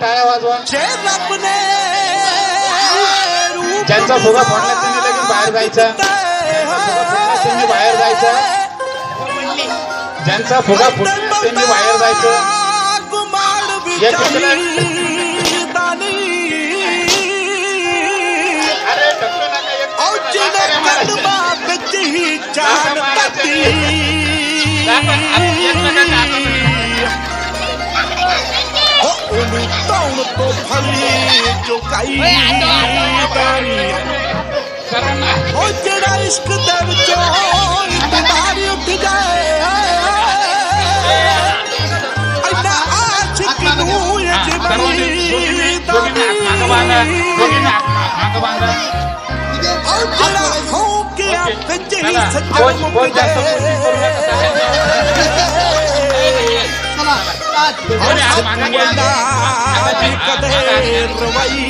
टाळ्या वाजवा. ज्यांचा फुगा फोडला त्यांनी लगेच बाहेर जायचा. त्यांनी बाहेर जायचं. ज्यांचा फुगा फुटला त्यांनी बाहेर जायचं. या तिसऱ्या अरे टक्कर नका एक तो फली जो कई ओ तेरा इश्क दे विचों बीमारी उठ जाए ऐना आशिक नू ये जवानी ओ तेरा हो के विच ही सच्चा मुक जाए रवाई